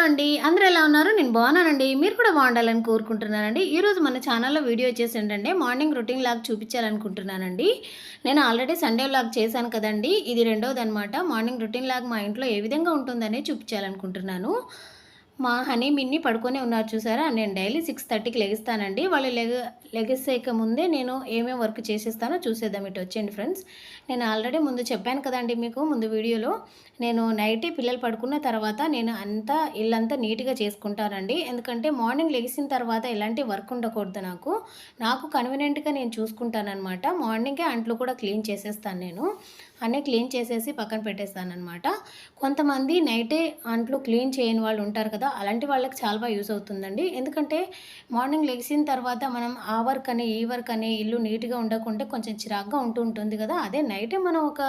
అండి. అందరూ ఎలా ఉన్నారు? నేను బాగున్నానండి. మీరు కూడా బాగుండాలని కోరుకుంటున్నానండి. ఈరోజు మన ఛానల్‌లో వీడియో వచ్చేసి ఏంటంటే మార్నింగ్ రొటీన్ లాగా చూపించాలనుకుంటున్నానండి. నేను ఆల్రెడీ సండే వ్లాగ్ చేశాను కదండీ! ఇది రెండోదనమాట. మార్నింగ్ రొటీన్ లాగా మా ఇంట్లో ఏ విధంగా ఉంటుందనే చూపించాలనుకుంటున్నాను. మా హనీ, మిన్ని పడుకొనే ఉన్నారు చూసారా? నేను డైలీ 6:30కి లెగుస్తానండి. వాళ్ళు లెగిసేక ముందే నేను ఏమేమి వర్క్ చేసేస్తానో చూసేద్దాం. ఇటు వచ్చేయండి ఫ్రెండ్స్. నేను ఆల్రెడీ ముందు చెప్పాను కదండీ మీకు ముందు వీడియోలో. నేను నైటే పిల్లలు పడుకున్న తర్వాత నేను ఇల్లంతా నీట్‌గా చేసుకుంటానండి. ఎందుకంటే మార్నింగ్ లెగిసిన తర్వాత ఎలాంటి వర్క్ ఉండకూడదు నాకు. నాకు కన్వీనియంట్‌గా నేను చూసుకుంటాననమాట. మార్నింగే అంట్లు కూడా క్లీన్ చేసేస్తాను నేను. అన్నీ క్లీన్ చేసేసి పక్కన పెట్టేస్తాననమాట. కొంతమంది నైటే అంట్లు క్లీన్ చేయని వాళ్ళు ఉంటారు కదా! అలాంటి వాళ్ళకి చాలా బాగా యూజ్ అవుతుందండి. ఎందుకంటే మార్నింగ్ లెగిసిన తర్వాత మనం ఆ వర్క్ అని, ఈ వర్క్ అని ఇల్లు నీట్‌గా ఉండకుంటే కొంచెం చిరాకుగా ఉంటుంది కదా! అదే నైటే మనం ఒక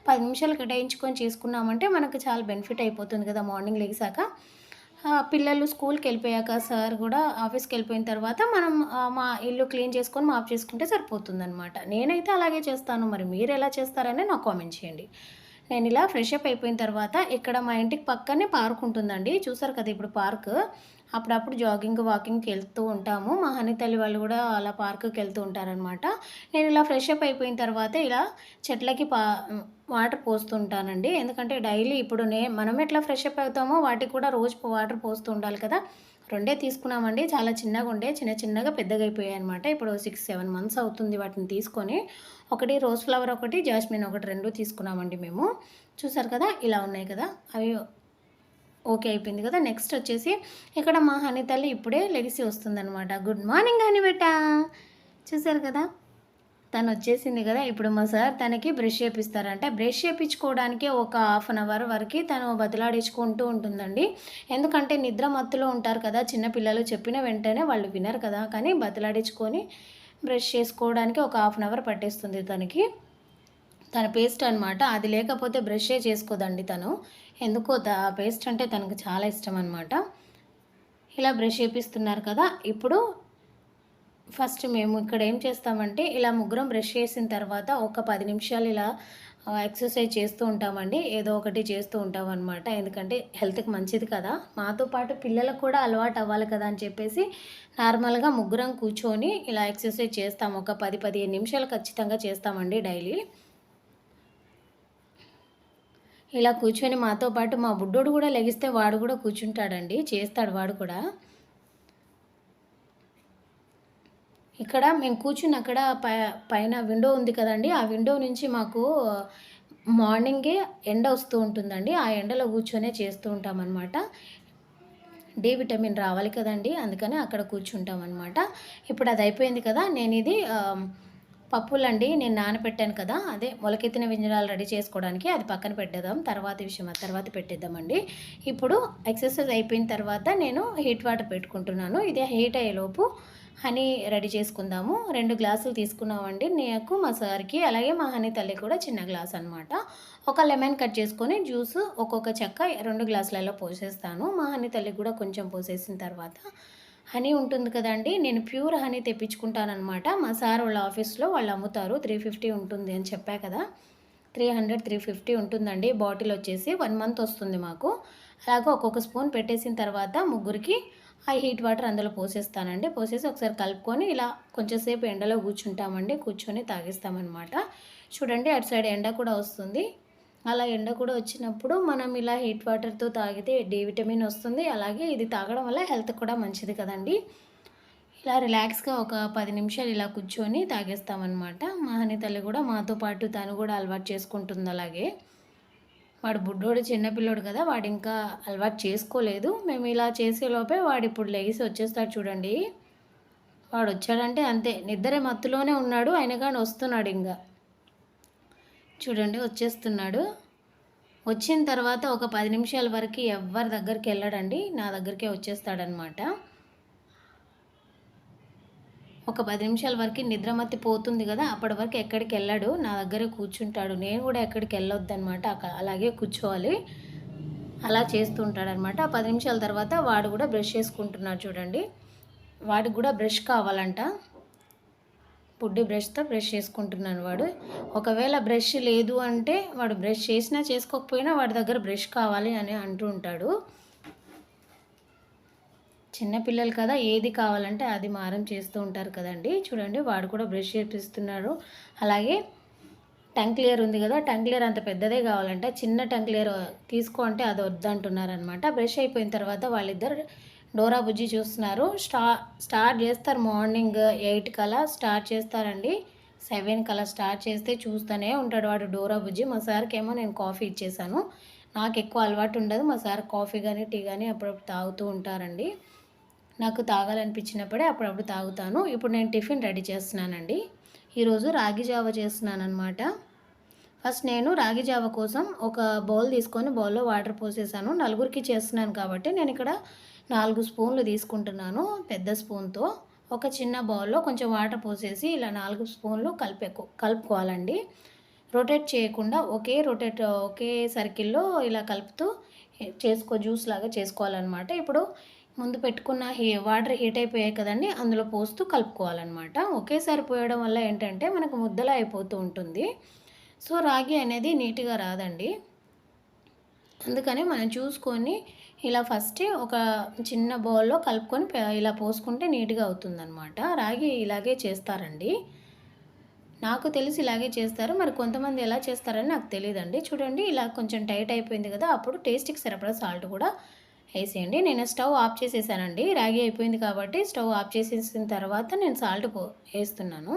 10 నిమిషాలు కేటాయించుకొని చేసుకున్నామంటే మనకు చాలా బెనిఫిట్ అయిపోతుంది కదా! మార్నింగ్ లెగిసాక. పిల్లలు స్కూల్‌కెళ్ళిపోయాక సార్ గూడా ఆఫీస్‌కెళ్ళిపోయిన తర్వాత మనం మా ఇల్లు క్లీన్ చేసుకొని మాప్ చేసుకుంటే సరిపోతుందనమాట. నేనైతే అలాగే చేస్తాను. మరి మీరెలా చేస్తారని నాకు కామెంట్ చేయండి. నేనిలా ఫ్రెష్ అప్ అయిపోయిన తర్వాత ఇక్కడ మా ఇంటికి పక్కనే పార్క్ ఉంటుందండి. చూసారు కదా ఇప్పుడు పార్క్. అప్పుడప్పుడు జాగింగ్, వాకింగ్‌కి వెళ్తూ ఉంటాము. మా హనీ తల్లి వాళ్ళు గూడా అలా పార్క్‌కెళ్తూ ఉంటారనమాట. నేనిలా ఫ్రెష్ అప్ అయిపోయిన తర్వాత ఇలా చెట్లకి వాటర్ పోస్తూ ఉంటానండి. ఎందుకంటే డైలీ ఇప్పుడు మనం ఎట్లా ఫ్రెష్ అప్ అవుతామో వాటికి కూడా రోజు వాటర్ పోస్తూ ఉండాలి కదా! రెండే తీసుకున్నామండి. చాలా చిన్నగుండే. చిన్న చిన్నగా పెద్దగయిపోయాయనమాట. ఇప్పుడు 6, 7 మంత్స్ అవుతుంది వాటిని తీసుకొని. ఒకటి రోజ్ ఫ్లవర్ ఒకటి, జాస్మిన్ ఒకటి 2 తీసుకున్నామండి మేము. చూసారు కదా! ఇలా ఉన్నాయి కదా! అవి ఓకే అయిపోయింది కదా! నెక్స్ట్ వచ్చేసి ఇక్కడ మా హనీ తల్లి ఇప్పుడే లెగిసి వస్తుందనమాట. గుడ్ మార్నింగ్ హనీ బేటా. చూసారు కదా! తనొచ్చేసింది గదా! ఇప్పుడు మా సార్ తనకి బ్రష్ చేపిస్తారంట. బ్రష్ చేపించుకోవడానికే ఒక హాఫ్ అన్ అవర్ వరకి తను బతిలాడించుకుంటూ ఉంటుందండి. ఎందుకంటే నిద్ర మత్తులో ఉంటారు కదా! చిన్న పిల్లలు చెప్పిన వెంటనే వాళ్ళు వినరు కదా! కానీ బతిలాడించుకొని బ్రష్ చేసుకోవడానికి ఒక హాఫ్ అన్ అవర్ పట్టేస్తుంది తనకి. తన పేస్ట్ అనమాట. అది లేకపోతే బ్రషే చేసుకోదండి తను. ఎందుకో పేస్ట్ అంటే తనకు చాలా ఇష్టం అనమాట. ఇలా బ్రష్ చేపిస్తున్నారు కదా! ఇప్పుడు ఫస్ట్ మేము ఇక్కడ ఏం చేస్తామంటే ఇలా ముగ్గురం బ్రష్ చేసిన తర్వాత ఒక 10 నిమిషాలు ఇలా ఎక్సర్సైజ్ చేస్తూ ఉంటామండి. ఏదో ఒకటి చేస్తూ ఉంటామనమాట. ఎందుకంటే హెల్త్‌కి మంచిది కదా! మాతో పాటు పిల్లలకు కూడా అలవాటు అవ్వాలి కదా అని చెప్పేసి నార్మల్‌గా ముగ్గురం కూర్చొని ఇలా ఎక్సర్సైజ్ చేస్తాము. ఒక 10, 15 నిమిషాలు ఖచ్చితంగా చేస్తామండి డైలీ. ఇలా కూర్చొని మాతో పాటు మా బుడ్డోడు కూడా లెగిస్తే వాడు కూడా కూర్చుంటాడండి. చేస్తాడు వాడు కూడా. ఇక్కడ మేము కూర్చున్న అక్కడ పైన విండో ఉంది కదండీ! ఆ విండో నుంచి మాకు మార్నింగే ఎండ వస్తూ ఉంటుందండి. ఆ ఎండలో కూర్చొనే చేస్తూ ఉంటామనమాట. డి విటమిన్ రావాలి కదండీ! అందుకని అక్కడ కూర్చుంటామనమాట. ఇప్పుడు అది అయిపోయింది కదా! నేనిది పప్పులండి నేను నానబెట్టాను కదా! అదే మొలకెత్తిన విత్తనాలు రెడీ చేసుకోవడానికి అది పక్కన పెట్టేద్దాం. తర్వాతి విషయం అది తర్వాత పెట్టేద్దామండి. ఇప్పుడు ఎక్సర్సైజ్ అయిపోయిన తర్వాత నేను హీట్ వాటర్ పెట్టుకుంటున్నాను. ఇదే హీట్ అయ్యేలోపు హనీ రెడీ చేసుకుందాము. 2 గ్లాసులు తీసుకున్నామండి. నాకు, మా సార్‌కి అలాగే మా హనీ తల్లికి కూడా చిన్న గ్లాస్ అనమాట. ఒక లెమన్ కట్ చేసుకొని జ్యూస్ ఒక్కొక్క చెక్క 2 గ్లాసులలో పోసేస్తాను. మా హనీ తల్లికి కూడా కొంచెం పోసేసిన తర్వాత హనీ ఉంటుంది కదండీ! నేను ప్యూర్ హనీ తెప్పించుకుంటాననమాట. మా సార్ వాళ్ళ ఆఫీస్‌లో వాళ్ళు అమ్ముతారు. 350 ఉంటుంది అని చెప్పా కదా! 300, 350 ఉంటుందండి. బాటిల్ వచ్చేసి 1 మంత్ వస్తుంది మాకు. అలాగే ఒక్కొక్క స్పూన్ పెట్టేసిన తర్వాత ముగ్గురికి ఆ హీట్ వాటర్ అందులో పోసేస్తానండి. పోసేసి ఒకసారి కలుపుకొని ఇలా కొంచెం సేపు ఎండలో కూర్చుంటామండి. కూర్చొని తాగేస్తామనమాట. చూడండి అటు సైడ్ ఎండ కూడా వస్తుంది. అలా ఎండ కూడా వచ్చినప్పుడు మనం ఇలా హీట్ వాటర్‌తో తాగితే డి విటమిన్ వస్తుంది. అలాగే ఇది తాగడం వల్ల హెల్త్‌కి కూడా మంచిది కదండీ! ఇలా రిలాక్స్‌గా ఒక 10 నిమిషాలు ఇలా కూర్చొని తాగేస్తామనమాట. మా హనీ తల్లి కూడా మాతో పాటు తను కూడా అలవాటు చేసుకుంటుంది అలాగే. వాడు బుడ్డోడు చిన్న పిల్లోడు కదా! వాడింకా అలవాటు చేసుకోలేదు. మేము ఇలా చేసేలోపే వాడిప్పుడు లెగిసి వచ్చేస్తాడు చూడండి. వాడొచ్చాడంటే అంతే నిద్ర మత్తులోనే ఉన్నాడు. అయినా గాని వస్తున్నాడింగ. చూడండి వచ్చేస్తున్నాడు. వచ్చిన తర్వాత ఒక 10 నిమిషాల వరకి ఎవ్వరి దగ్గరికెళ్ళడండి. నా దగ్గరికే వచ్చేస్తాడనమాట. ఒక 10 నిమిషాల వరకి నిద్రమత్తి పోతుంది గదా! అప్పటి వరకు ఎక్కడికెళ్ళడు. నా దగ్గరే కూర్చుంటాడు. నేను గూడా ఎక్కడికెళ్ళొద్దనమాట. అలాగే కూర్చోవాలి. అలా చేస్తూ ఉంటాడనమాట. ఆ 10 నిమిషాల తర్వాత వాడు గూడా బ్రష్ చేసుకుంటున్నాడు చూడండి. వాడికి గూడా బ్రష్ కావాలంట. పుడ్డి బ్రష్‌తో బ్రష్ చేసుకుంటున్నాడు వాడు. ఒకవేళ బ్రష్ లేదు అంటే వాడు బ్రష్ చేసినా చేసుకోకపోయినా వాడి దగ్గర బ్రష్ కావాలి అని అంటూ ఉంటాడు. చిన్నపిల్లలు కదా, ఏది కావాలంటే అది మారం చేస్తూ ఉంటారు కదండి. చూడండి వాడు కూడా బ్రష్ చేపిస్తున్నాడు. అలాగే టంగ్ క్లియర్ ఉంది కదా, టంగ్ క్లియర్ అంత పెద్దదే కావాలంట, చిన్న టంగ్ క్లియర్ తీసుకో అంటే అది వద్దంటున్నారనమాట. బ్రష్ అయిపోయిన తర్వాత వాళ్ళిద్దరు డోరా బుజ్జి చూస్తున్నారు. స్టార్ట్ చేస్తారు మార్నింగ్ 8 కలా స్టార్ట్ చేస్తారండి. 7 కలా స్టార్ట్ చేస్తే చూస్తూనే ఉంటాడు వాడు డోరా బుజ్జి. మా సార్కి ఏమో నేను కాఫీ ఇచ్చేసాను. నాకు ఎక్కువ అలవాటు ఉండదు. మా సార్ కాఫీ కానీ టీ కానీ అప్పుడప్పుడు తాగుతూ ఉంటారండి. నాకు తాగాలనిపించినప్పుడే అప్పుడప్పుడు తాగుతాను. ఇప్పుడు నేను టిఫిన్ రెడీ చేస్తున్నానండి. ఈరోజు రాగి జావ చేస్తున్నాను అనమాట. ఫస్ట్ నేను రాగి జావ కోసం ఒక బౌల్ తీసుకొని బౌల్లో వాటర్ పోసేసాను. నలుగురికి చేస్తున్నాను కాబట్టి నేను ఇక్కడ 4 స్పూన్లు తీసుకుంటున్నాను పెద్ద స్పూన్తో. ఒక చిన్న బౌల్లో కొంచెం వాటర్ పోసేసి ఇలా 4 స్పూన్లు కలుపుకోవాలండి. రొటేట్ చేయకుండా ఒకే సర్కిల్లో ఇలా కలుపుతూ జ్యూస్ లాగా చేసుకోవాలన్నమాట. ఇప్పుడు ముందు పెట్టుకున్న వాటర్ హీట్ అయిపోయాయి కదండి, అందులో పోస్తూ కలుపుకోవాలన్నమాట. ఒకేసారి పోయడం వల్ల ఏంటంటే మనకు ముద్దలా అయిపోతూ ఉంటుంది. సో రాగి అనేది నీట్గా రాదండి. అందుకని మనం చూసుకొని ఇలా ఫస్ట్ ఒక చిన్న బౌల్లో కలుపుకొని ఇలా పోసుకుంటే నీట్గా అవుతుందన్నమాట. రాగి ఇలాగే చేస్తారండి, నాకు తెలిసి ఇలాగే చేస్తారు. మరి కొంతమంది ఎలా చేస్తారని నాకు తెలియదండి. చూడండి ఇలా కొంచెం టైట్ అయిపోయింది కదా, అప్పుడు టేస్ట్కి సరిపడా సాల్ట్ కూడా వేసేయండి. నేను స్టవ్ ఆఫ్ చేసేసానండి. రాగి అయిపోయింది కాబట్టి స్టవ్ ఆఫ్ చేసేసిన తర్వాత నేను సాల్ట్ వేస్తున్నాను.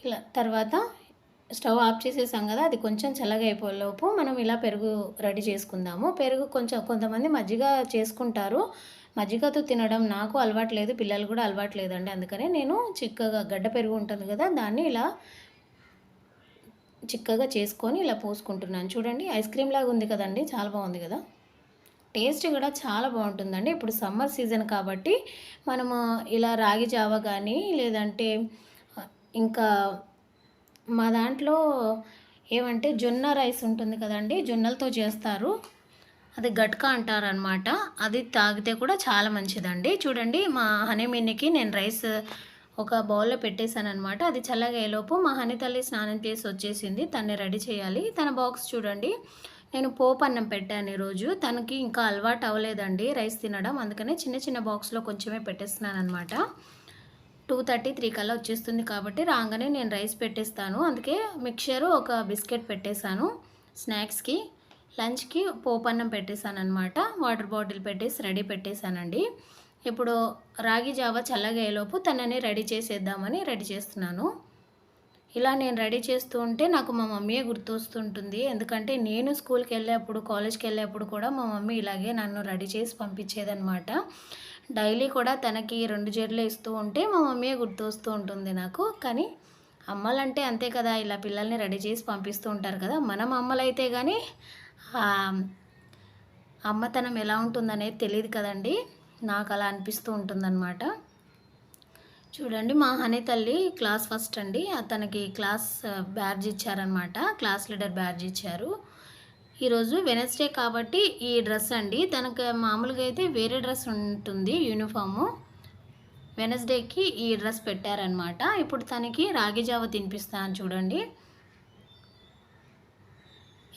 ఇలా తర్వాత స్టవ్ ఆఫ్ చేసేసాం కదా, అది కొంచెం చల్లగా అయిపోయేలోపు మనం ఇలా పెరుగు రెడీ చేసుకుందాము. పెరుగు కొంతమంది మజ్జిగ చేసుకుంటారు. మజ్జిగతో తినడం నాకు అలవాట్లేదు, పిల్లలు కూడా అలవాట్లేదండి. అందుకనే నేను చిక్కగా గడ్డ పెరుగు ఉంటుంది కదా, దాన్ని ఇలా చిక్కగా చేసుకొని ఇలా పోసుకుంటున్నాను. చూడండి ఐస్ క్రీమ్ లాగా ఉంది కదండి, చాలా బాగుంది కదా, టేస్ట్ కూడా చాలా బాగుంటుందండి. ఇప్పుడు సమ్మర్ సీజన్ కాబట్టి మనము ఇలా రాగి జావ కానీ లేదంటే ఇంకా మా దాంట్లో ఏమంటే జొన్న రైస్ ఉంటుంది కదండి, జొన్నలతో చేస్తారు, అది గట్కా అంటారనమాట. అది తాగితే కూడా చాలా మంచిదండి. చూడండి మా హనీమిన్నికి నేను రైస్ ఒక బౌల్లో పెట్టేశాను అనమాట. అది చల్లగా అయ్యేలోపు మా హనీ తల్లి స్నానం చేసి వచ్చేసింది, తన్ని రెడీ చేయాలి. తన బాక్స్ చూడండి, నేను పోపు అన్నం పెట్టాను ఈరోజు. తనకి ఇంకా అలవాటు అవ్వలేదండి రైస్ తినడం, అందుకనే చిన్న చిన్న బాక్స్లో కొంచెమే పెట్టేస్తున్నాను అనమాట. 2:30, 3 కల్లా వచ్చేస్తుంది కాబట్టి రాగానే నేను రైస్ పెట్టేస్తాను. అందుకే మిక్చరు ఒక బిస్కెట్ పెట్టేశాను. స్నాక్స్కి లంచ్కి పోపన్నం పెట్టేశాను అనమాట. వాటర్ బాటిల్ పెట్టేసి రెడీ పెట్టేశానండి. ఇప్పుడు రాగి జావ చల్లగా అయ్యేలోపు తనని రెడీ చేసేద్దామని రెడీ చేస్తున్నాను. ఇలా నేను రెడీ చేస్తూ ఉంటే నాకు మా మమ్మీయే గుర్తొస్తుంటుంది. ఎందుకంటే నేను స్కూల్కి వెళ్ళేప్పుడు కాలేజ్కి వెళ్ళేప్పుడు కూడా మా మమ్మీ ఇలాగే నన్ను రెడీ చేసి పంపించేదనమాట. డైలీ కూడా తనకి 2 జడలు ఇస్తూ ఉంటే మా మమ్మీయే గుర్తొస్తూ ఉంటుంది నాకు. కానీ అమ్మలంటే అంతే కదా, ఇలా పిల్లల్ని రెడీ చేసి పంపిస్తూ ఉంటారు కదా. మనం అమ్మలైతే కానీ అమ్మతనం ఎలా ఉంటుందనేది తెలియదు కదండి, నాకు అలా అనిపిస్తూ ఉంటుందన్నమాట. చూడండి మా హనీ తల్లి క్లాస్ ఫస్ట్ అండి, తనకి క్లాస్ బ్యాడ్జ్ ఇచ్చారనమాట, క్లాస్ లీడర్ బ్యాడ్జ్ ఇచ్చారు. ఈరోజు వెనస్డే కాబట్టి ఈ డ్రెస్ అండి. తనకు మామూలుగా అయితే వేరే డ్రెస్ ఉంటుంది యూనిఫాము, వెనస్డేకి ఈ డ్రెస్ పెట్టారనమాట. ఇప్పుడు తనకి రాగి జావ తినిపిస్తాను చూడండి.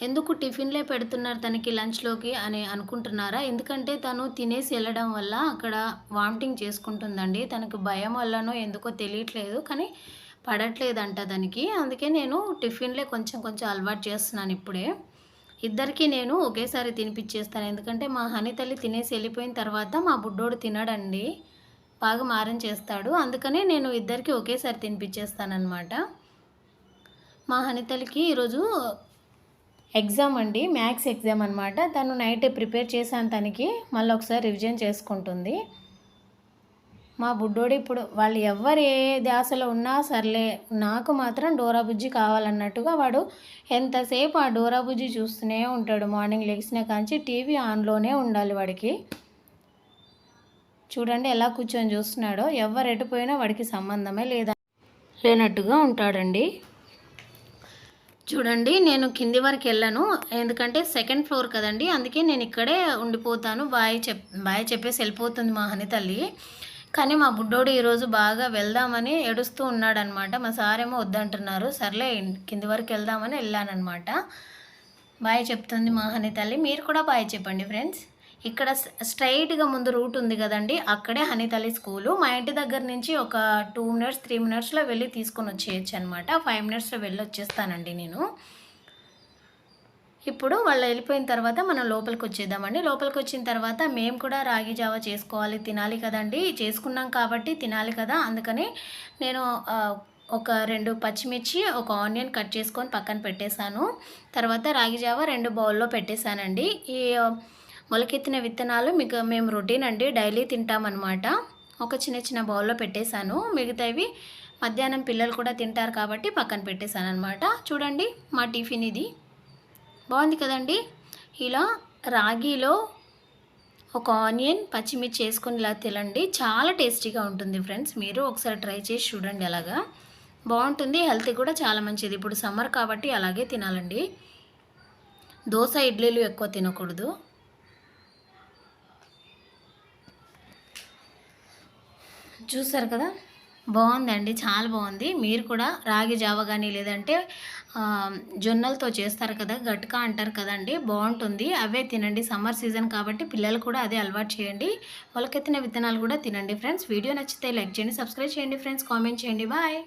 ఎందుకు టిఫిన్లే పెడుతున్నారు తనకి లంచ్లోకి అని అనుకుంటున్నారా? ఎందుకంటే తను తినేసి వెళ్ళడం వల్ల అక్కడ వామిటింగ్ చేసుకుంటుందండి. తనకు భయం వల్లనో ఎందుకో తెలియట్లేదు, కానీ పడట్లేదంట దానికి. అందుకే నేను టిఫిన్లే కొంచెం అలవాటు చేస్తున్నాను ఇప్పుడే. ఇద్దరికి నేను ఒకేసారి తినిపించేస్తాను. ఎందుకంటే మా హనీ తల్లి తినేసి వెళ్ళిపోయిన తర్వాత మా బుడ్డోడు తినడండి, బాగా మారం చేస్తాడు. అందుకనే నేను ఇద్దరికి ఒకేసారి తినిపించేస్తానమాట. మా హనీ తల్లికి ఈరోజు ఎగ్జామ్ అండి, మ్యాథ్స్ ఎగ్జామ్ అనమాట. తను నైట్ ప్రిపేర్ చేశాను తనకి, మళ్ళీ ఒకసారి రివిజన్ చేసుకుంటుంది. మా బుడ్డోడు ఇప్పుడు వాళ్ళు ఎవరు ఏ ధ్యాసలో ఉన్నా సర్లే, నాకు మాత్రం డోరా బుజ్జి కావాలన్నట్టుగా వాడు ఎంతసేపు ఆ డోరా బుజ్జి చూస్తూనే ఉంటాడు. మార్నింగ్ లెగిసిన కాంచి టీవీ ఆన్లోనే ఉండాలి వాడికి. చూడండి ఎలా కూర్చొని చూస్తున్నాడో, ఎవరు ఎటుపోయినా వాడికి సంబంధమే లేనట్టుగా ఉంటాడండి. చూడండి నేను కింది వరకు వెళ్ళాను, ఎందుకంటే 2nd ఫ్లోర్ కదండి, అందుకే నేను ఇక్కడే ఉండిపోతాను. బాయ్ చెప్పేసి వెళ్ళిపోతుంది మా హనీ తల్లి. కానీ మా బుడ్డోడు ఈరోజు బాగా వెళ్దామని ఏడుస్తూ ఉన్నాడనమాట. మా సారేమో వద్దంటున్నారు. సర్లే కింది వరకు వెళ్దామని వెళ్ళానమాట. బాయ్ చెప్తుంది మా హనీ తల్లి. మీరు కూడా బాయ్ చెప్పండి ఫ్రెండ్స్. ఇక్కడ స్ట్రైట్‌గా ముందు రూట్ ఉంది గదండీ! అక్కడే హనీతల్లి స్కూలు. మా ఇంటి దగ్గర నుంచి ఒక 2 మినిట్స్, 3 మినిట్స్‌లో వెళ్లి తీసుకొనొచ్చేయొచ్చనమాట. 5 మినిట్స్‌లో వెళ్ళొచ్చేస్తానండి నేను. ఇప్పుడు వాళ్ళు వెళ్ళిపోయిన తర్వాత మనం లోపలికొచ్చేద్దామండి. లోపలికొచ్చిన తర్వాత మేము కూడా రాగి జావ చేసుకోవాలి, తినాలి కదండీ! చేసుకున్నాం కాబట్టి తినాలి కదా! అందుకని నేను ఒక 2 పచ్చిమిర్చి, ఒక ఆనియన్ కట్ చేసుకొని పక్కన పెట్టేశాను. తర్వాత రాగి జావ 2 బౌల్‌లో పెట్టేశానండి. ఈ మొలకెత్తిన విత్తనాలు మేము రొటీన్ అండి డైలీ తింటామనమాట. ఒక చిన్న చిన్న బౌల్‌లో పెట్టేశాను. మిగతావి మధ్యాహ్నం పిల్లలు కూడా తింటారు కాబట్టి పక్కన పెట్టేశాననమాట. చూడండి మా టిఫిన్ ఇది. బాగుంది కదండీ! ఇలా రాగిలో ఒక ఆనియన్, పచ్చిమిర్చి వేసుకొని ఇలా తినండి. చాలా టేస్టీగా ఉంటుంది ఫ్రెండ్స్. మీరు ఒకసారి ట్రై చేసి చూడండి అలాగా. బాగుంటుంది. హెల్త్‌కి కూడా చాలా మంచిది. ఇప్పుడు సమ్మర్ కాబట్టి అలాగే తినాలండి. దోస, ఇడ్లీలు ఎక్కువ తినకూడదు. చూసారు కదా! బావుందండి. చాలా బావుంది. మీరు కూడా రాగి జావ గాని లేదంటే జొన్నలతో చేస్తారు కదా! గట్క అంటారు కదండీ! బావుంటుంది. అవే తినండి. సమ్మర్ సీజన్ కాబట్టి పిల్లలు కూడా అదే అలవాటు చేయండి. మొలకెత్తిన విత్తనాలు కూడా తినండి ఫ్రెండ్స్. వీడియో నచ్చితే లైక్ చేయండి, సబ్స్క్రైబ్ చేయండి ఫ్రెండ్స్, కామెంట్ చేయండి. బాయ్.